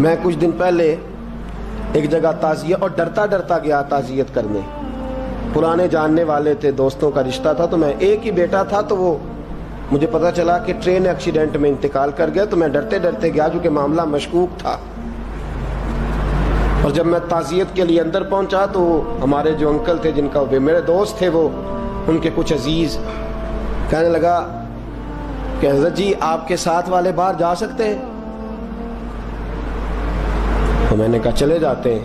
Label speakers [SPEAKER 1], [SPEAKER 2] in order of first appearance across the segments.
[SPEAKER 1] میں کچھ دن پہلے ایک جگہ تعزیت اور ڈرتا ڈرتا گیا تعزیت کرنے. پرانے جاننے والے تھے, دوستوں کا رشتہ تھا, تو میں ایک ہی بیٹا تھا, تو وہ مجھے پتا چلا کہ ٹرین ایکسیڈنٹ میں انتقال کر گیا. تو میں ڈرتے ڈرتے گیا کیونکہ معاملہ مشکوک تھا. اور جب میں تعزیت کے لیے اندر پہنچا تو ہمارے جو انکل تھے, جن کا میرے دوست تھے, وہ ان کے کچھ عزیز کہنے لگا کہ حضرت جی آپ کے ساتھ والے باہر جا سکتے ہیں؟ تو میں نے کہا چلے جاتے ہیں.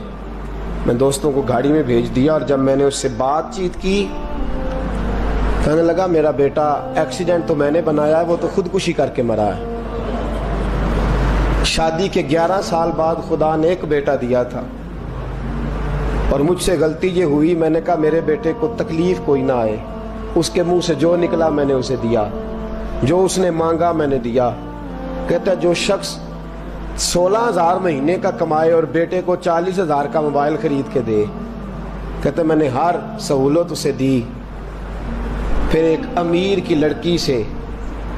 [SPEAKER 1] میں دوستوں کو گاڑی میں بھیج دیا, اور جب میں نے اس سے بات چیت کی, کہنے لگا میرا بیٹا ایکسیڈنٹ تو میں نے بنایا ہے, وہ تو خودکشی کر کے مرا ہے. شادی کے 11 سال بعد خدا نے ایک بیٹا دیا تھا, اور مجھ سے غلطی یہ ہوئی, میں نے کہا میرے بیٹے کو تکلیف کوئی نہ آئے. اس کے منہ سے جو نکلا میں نے اسے دیا, جو اس نے مانگا میں نے دیا. کہتا ہے جو شخص 16,000 مہینے کا کمائے اور بیٹے کو 40,000 کا موبائل خرید کے دے, کہتا ہے میں نے ہر سہولت اسے دی. پھر ایک امیر کی لڑکی سے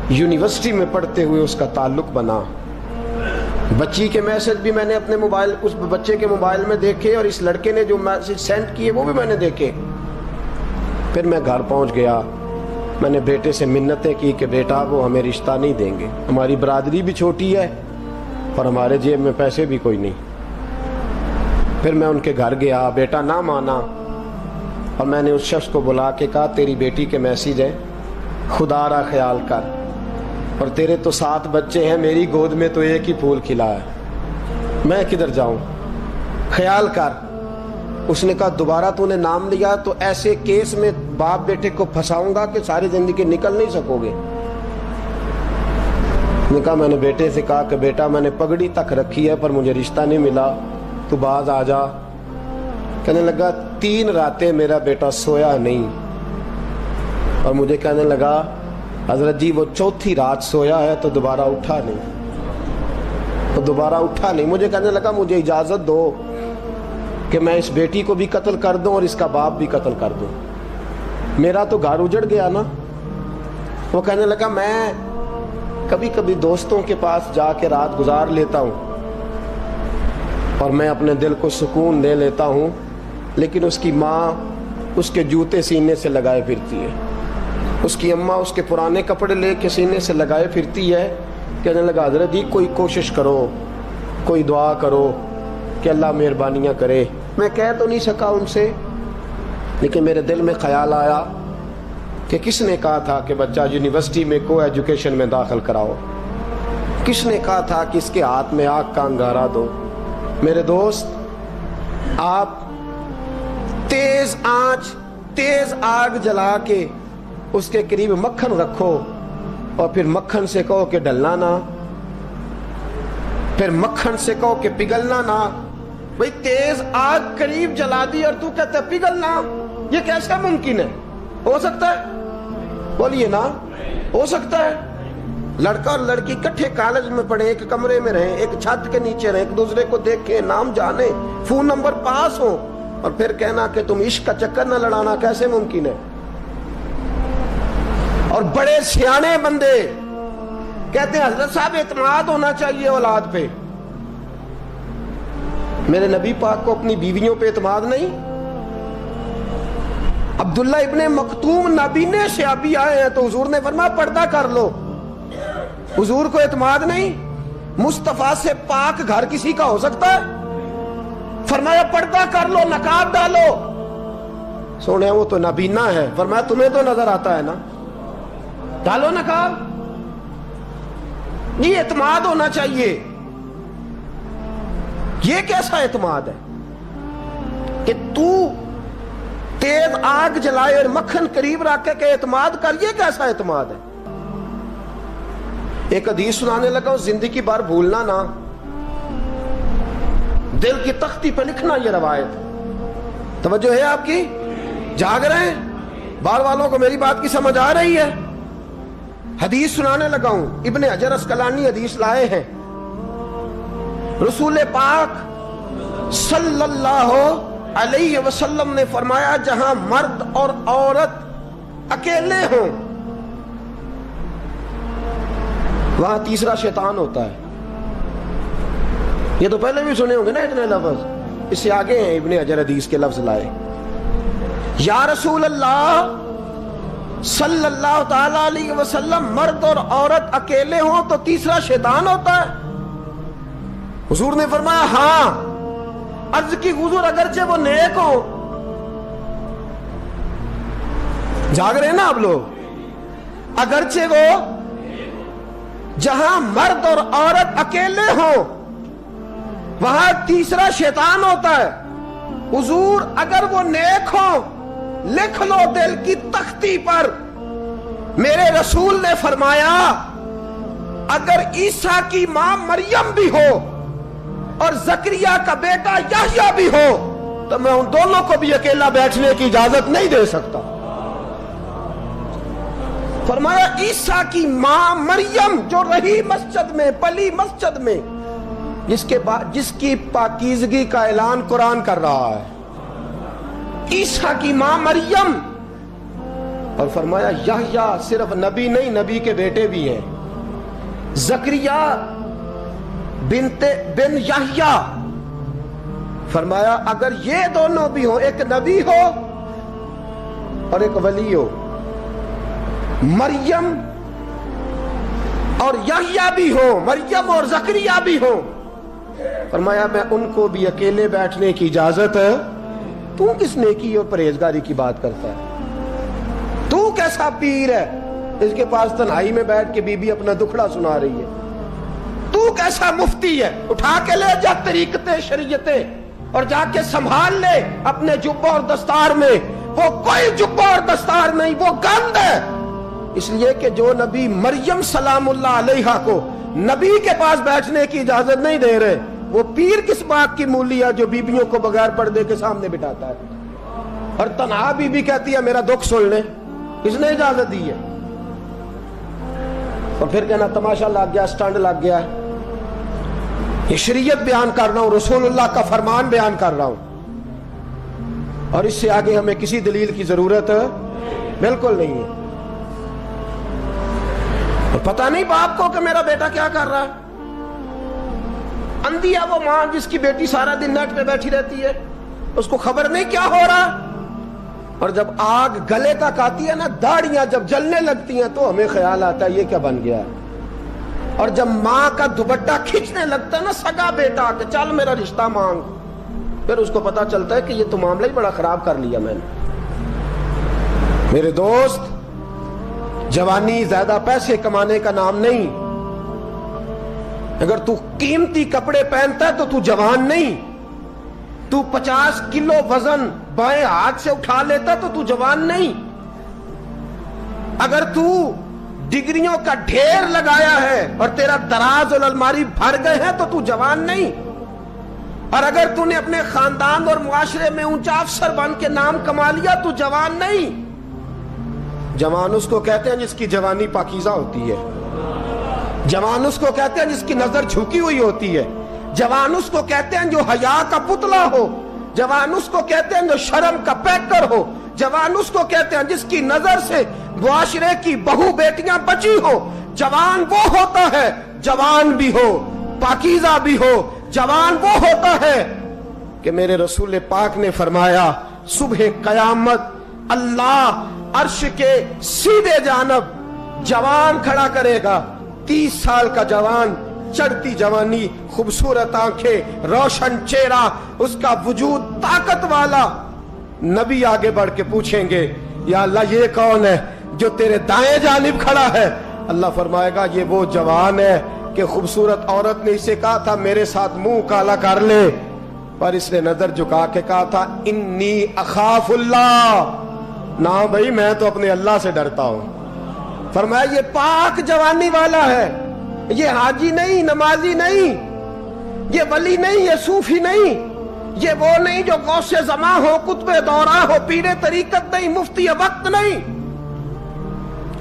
[SPEAKER 1] یونیورسٹی میں پڑھتے ہوئے اس کا تعلق بنا. بچی کے میسج بھی میں نے اپنے موبائل, اس بچے کے موبائل میں دیکھے, اور اس لڑکے نے جو میسج سینڈ کیے وہ بھی میں نے دیکھے. پھر میں گھر پہنچ گیا, میں نے بیٹے سے منتیں کی کہ بیٹا وہ ہمیں رشتہ نہیں دیں گے, ہماری برادری بھی چھوٹی ہے اور ہمارے جیب میں پیسے بھی کوئی نہیں. پھر میں ان کے گھر گیا, بیٹا نہ مانا, اور میں نے اس شخص کو بلا کے کہا تیری بیٹی کے میسیج ہیں, خدا را خیال کر, اور تیرے تو 7 بچے ہیں, میری گود میں تو ایک ہی پھول کھلا ہے, میں کدھر جاؤں, خیال کر. اس نے کہا دوبارہ تو نے نام لیا تو ایسے کیس میں باپ بیٹے کو پھنساؤں گا کہ ساری زندگی نکل نہیں سکو گے. نے کہا میں نے بیٹے سے کہا کہ بیٹا میں نے پگڑی تک رکھی ہے پر مجھے رشتہ نہیں ملا, تو باز آ جا. کہنے لگا 3 راتیں میرا بیٹا سویا نہیں, اور مجھے کہنے لگا حضرت جی وہ 4تھی رات سویا ہے تو دوبارہ اٹھا نہیں. مجھے کہنے لگا مجھے اجازت دو کہ میں اس بیٹی کو بھی قتل کر دوں اور اس کا باپ بھی قتل کر دوں, میرا تو گھر اجڑ گیا نا. وہ کہنے لگا میں کبھی کبھی دوستوں کے پاس جا کے رات گزار لیتا ہوں اور میں اپنے دل کو سکون دے لیتا ہوں, لیکن اس کی ماں اس کے جوتے سینے سے لگائے پھرتی ہے, اس کی اماں اس کے پرانے کپڑے لے کے سینے سے لگائے پھرتی ہے. کہنے لگا حضرت جی کوئی کوشش کرو, کوئی دعا کرو کہ اللہ مہربانیاں کرے. میں کہہ تو نہیں سکا ان سے, لیکن میرے دل میں خیال آیا کہ کس نے کہا تھا کہ بچہ یونیورسٹی میں کو ایجوکیشن میں داخل کراؤ, کس نے کہا تھا کہ اس کے ہاتھ میں آگ کا انگارہ دو. میرے دوست, آپ تیز آنچ تیز آگ جلا کے اس کے قریب مکھن رکھو, اور پھر مکھن سے کہو کہ ڈلنا نہ, پھر مکھن سے کہو کہ پگھلنا نہ. بھئی تیز آگ قریب جلا دی اور تو کہتا ہے پگھلنا, یہ کیسا ممکن ہے؟ ہو سکتا ہے؟ بولیے نا, ہو سکتا ہے؟ لڑکا اور لڑکی کٹھے کالج میں پڑھیں, ایک کمرے میں رہیں, ایک چھت کے نیچے رہیں, ایک دوسرے کو دیکھیں, نام جانیں, فون نمبر پاس ہو, اور پھر کہنا کہ تم عشق کا چکر نہ لڑانا, کیسے ممکن ہے؟ اور بڑے سیانے بندے کہتے ہیں حضرت صاحب اعتماد ہونا چاہیے اولاد پہ. میرے نبی پاک کو اپنی بیویوں پہ اعتماد نہیں؟ عبداللہ ابن مکتوم نابینے سے ابھی آئے ہیں تو حضور نے فرمایا پردہ کر لو, حضور کو اعتماد نہیں؟ مصطفیٰ سے پاک گھر کسی کا ہو سکتا ہے؟ فرمایا پردہ کر لو, نقاب ڈالو. سونے وہ تو نابینا ہے, فرمایا تمہیں تو نظر آتا ہے نا, ڈالو نقاب. یہ اعتماد ہونا چاہیے. یہ کیسا اعتماد ہے کہ تو تیز آگ جلائے اور مکھن قریب رکھ کے اعتماد کر, یہ کیسا اعتماد ہے؟ ایک حدیث سنانے لگا ہوں, زندگی بھر بھولنا نہ, دل کی تختی پہ لکھنا یہ روایت. توجہ ہے آپ کی؟ جاگ رہے ہیں؟ باہر والوں کو میری بات کی سمجھ آ رہی ہے؟ حدیث سنانے لگا ہوں, ابن حجر اسقلانی حدیث لائے ہیں. رسول پاک صلی اللہ علیہ وسلم نے فرمایا جہاں مرد اور عورت اکیلے ہوں وہاں تیسرا شیطان ہوتا ہے. یہ تو پہلے بھی سنے ہوں گے نا اتنے لفظ. اس سے آگے ہیں ابن حجر حدیث کے لفظ لائے. یا رسول اللہ صلی اللہ تعالی علیہ وسلم، مرد اور عورت اکیلے ہوں تو تیسرا شیطان ہوتا ہے؟ حضور نے فرمایا ہاں. عرض کی حضور اگرچہ وہ نیک ہو. جاگ رہے ہیں نا آپ لوگ؟ اگرچہ وہ جہاں مرد اور عورت اکیلے ہوں وہاں تیسرا شیطان ہوتا ہے. حضور اگر وہ نیک ہو لکھ لو دل کی تختی پر. میرے رسول نے فرمایا اگر عیسیٰ کی ماں مریم بھی ہو اور زکریا کا بیٹا یحییٰ بھی ہو تو میں ان دونوں کو بھی اکیلا بیٹھنے کی اجازت نہیں دے سکتا. فرمایا عیسیٰ کی ماں مریم جو رہی مسجد میں، پلی مسجد میں، جس کی پاکیزگی کا اعلان قرآن کر رہا ہے، عیسیٰ کی ماں مریم. اور فرمایا یحییٰ صرف نبی نہیں، نبی کے بیٹے بھی ہیں. زکریا بن یحییٰ. فرمایا اگر یہ دونوں بھی ہوں، ایک نبی ہو اور ایک ولی ہو، مریم اور یحییٰ بھی ہو، مریم اور زکریا بھی ہو، فرمایا میں ان کو بھی اکیلے بیٹھنے کی اجازت ہے. تو کس نیکی اور پرہیزگاری کی بات کرتا ہے؟ تو کیسا پیر ہے اس کے پاس تنہائی میں بیٹھ کے بی بی اپنا دکھڑا سنا رہی ہے؟ تو کیسا مفتی ہے؟ اٹھا کے لے جا طریقتیں شریعتیں اور جا کے سنبھال لے اپنے جبہ اور دستار میں. وہ کوئی جبہ اور دستار نہیں، وہ گند ہے. اس لیے کہ جو نبی مریم سلام اللہ علیہا کو نبی کے پاس بیٹھنے کی اجازت نہیں دے رہے، وہ پیر کس بات کی مولی ہے جو بیبیوں کو بغیر پردے کے سامنے بٹھاتا ہے اور تنہا بی بی کہتی ہے میرا دکھ سن لے؟ کس نے اجازت دی ہے؟ اور پھر کہنا تماشا لگ گیا، سٹنڈ لگ گیا. یہ شریعت بیان کر رہا ہوں، رسول اللہ کا فرمان بیان کر رہا ہوں، اور اس سے آگے ہمیں کسی دلیل کی ضرورت بالکل نہیں ہے. اور پتہ نہیں باپ کو کہ میرا بیٹا کیا کر رہا ہے. اندھی ہے وہ ماں جس کی بیٹی سارا دن نیٹ پہ بیٹھی رہتی ہے، اس کو خبر نہیں کیا ہو رہا. اور جب آگ گلے تک آتی ہے نا، داڑیاں جب جلنے لگتی ہیں تو ہمیں خیال آتا ہے یہ کیا بن گیا ہے. اور جب ماں کا دوپٹہ کھینچنے لگتا ہے نا سگا بیٹا کہ چل میرا رشتہ مانگ، پھر اس کو پتا چلتا ہے کہ یہ تو معاملہ ہی بڑا خراب کر لیا میں نے. میرے دوست، جوانی زیادہ پیسے کمانے کا نام نہیں. اگر تو قیمتی کپڑے پہنتا ہے تو تو جوان نہیں. تو 50 کلو وزن بائیں ہاتھ سے اٹھا لیتا تو تو جوان نہیں. اگر تو ڈگریوں کا ڈھیر لگایا ہے اور تیرا دراز اور الماری بھر گئے ہیں تو تو جوان نہیں. اور اگر تو نے اپنے خاندان اور معاشرے میں اونچا افسر بن کے نام کما لیا تو جوان نہیں. جوان اس کو کہتے ہیں جس کی جوانی پاکیزہ ہوتی ہے. جوان اس کو کہتے ہیں جس کی نظر جھکی ہوئی ہوتی ہے. جوان اس کو کہتے ہیں جو حیا کا پتلا ہو. جوان اس کو کہتے ہیں جو شرم کا پیکر ہو. جوان اس کو کہتے ہیں جس کی نظر سے معاشرے کی بہو بیٹیاں بچی ہو. جوان وہ ہوتا ہے، جوان بھی ہو پاکیزہ بھی ہو. جوان وہ ہوتا ہے کہ میرے رسول پاک نے فرمایا صبح قیامت اللہ عرش کے سیدھے جانب جوان کھڑا کرے گا. 30 سال کا جوان، چڑھتی جوانی، خوبصورت آنکھیں، روشن چہرہ، اس کا وجود طاقت والا. نبی آگے بڑھ کے پوچھیں گے یا اللہ یہ کون ہے جو تیرے دائیں جانب کھڑا ہے؟ اللہ فرمائے گا یہ وہ جوان ہے کہ خوبصورت عورت نے اسے کہا تھا میرے ساتھ منہ کالا کر لے، پر اس نے نظر جھکا کے کہا تھا انی اخاف اللہ. نہ بھائی میں تو اپنے اللہ سے ڈرتا ہوں. فرمایا یہ پاک جوانی والا ہے، یہ حاجی نہیں، نمازی نہیں، یہ ولی نہیں، یہ صوفی نہیں، یہ وہ نہیں جو غوث زماں ہو، قطب دورہ ہو، پیر طریقت نہیں، مفتی وقت نہیں.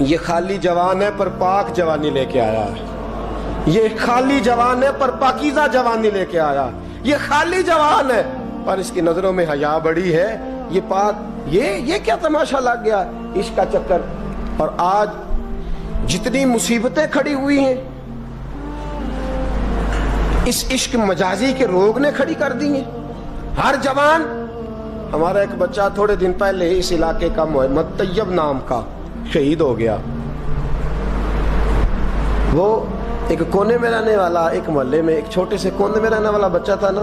[SPEAKER 1] یہ خالی جوان ہے پر پاک جوانی لے کے آیا ہے. یہ خالی جوان ہے پر پاکیزہ جوانی لے کے آیا. یہ خالی جوان ہے پر اس کی نظروں میں حیا بڑی ہے. یہ پاک، یہ کیا تماشا لگ گیا عشق کا چکر. اور آج جتنی مصیبتیں کھڑی ہوئی ہیں اس عشق مجازی کے روگ نے کھڑی کر دی ہیں. ہر جوان. ہمارا ایک بچہ تھوڑے دن پہلے اس علاقے کا محمد طیب نام کا شہید ہو گیا. وہ ایک کونے میں رہنے والا, ایک محلے میں ایک چھوٹے سے کونے میں رہنے والا بچہ تھا نا.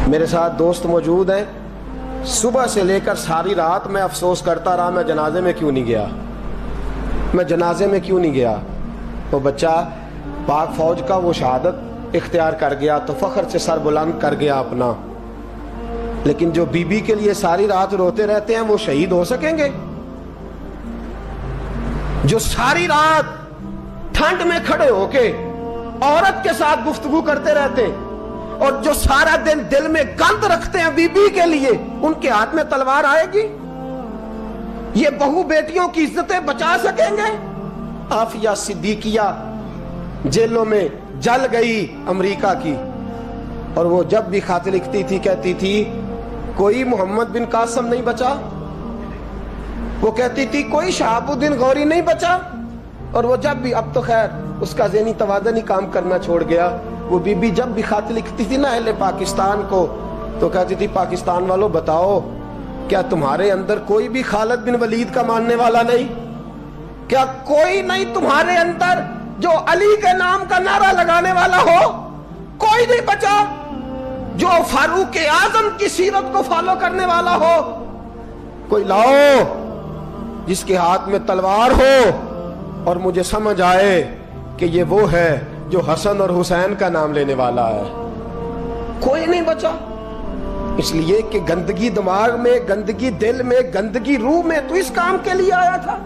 [SPEAKER 1] میرے ساتھ دوست موجود ہیں. صبح سے لے کر ساری رات میں افسوس کرتا رہا میں جنازے میں کیوں نہیں گیا, میں جنازے میں کیوں نہیں گیا. وہ بچہ پاک فوج کا وہ شہادت اختیار کر گیا تو فخر سے سر بلند کر گیا اپنا. لیکن جو بی بی کے لیے ساری رات روتے رہتے ہیں وہ شہید ہو سکیں گے؟ جو ساری رات ٹھنڈ میں کھڑے ہو کے عورت کے ساتھ گفتگو کرتے رہتے اور جو سارا دن دل میں گند رکھتے ہیں بی بی کے لیے, ان کے ہاتھ میں تلوار آئے گی؟ یہ بہو بیٹیوں کی عزتیں بچا سکیں گے؟ عافیہ صدیقیہ جیلوں میں جل گئی امریکہ کی, اور وہ جب بھی خط لکھتی تھی کہتی تھی کوئی محمد بن قاسم نہیں بچا, وہ کہتی تھی کوئی شہاب الدین غوری نہیں بچا. اور وہ جب بھی, اب تو خیر اس کا ذہنی توازن ہی کام کرنا چھوڑ گیا, وہ بی بی جب بھی خط لکھتی تھی نا اہل پاکستان کو تو کہتی تھی پاکستان والوں بتاؤ کیا تمہارے اندر کوئی بھی خالد بن ولید کا ماننے والا نہیں؟ کیا کوئی نہیں تمہارے اندر جو علی کے نام کا نعرہ لگانے والا ہو؟ کوئی نہیں بچا جو فاروق اعظم کی سیرت کو فالو کرنے والا ہو؟ کوئی لاؤ جس کے ہاتھ میں تلوار ہو اور مجھے سمجھ آئے کہ یہ وہ ہے جو حسن اور حسین کا نام لینے والا ہے. کوئی نہیں بچا. اس لیے کہ گندگی دماغ میں, گندگی دل میں, گندگی روح میں تو اس کام کے لیے آیا تھا.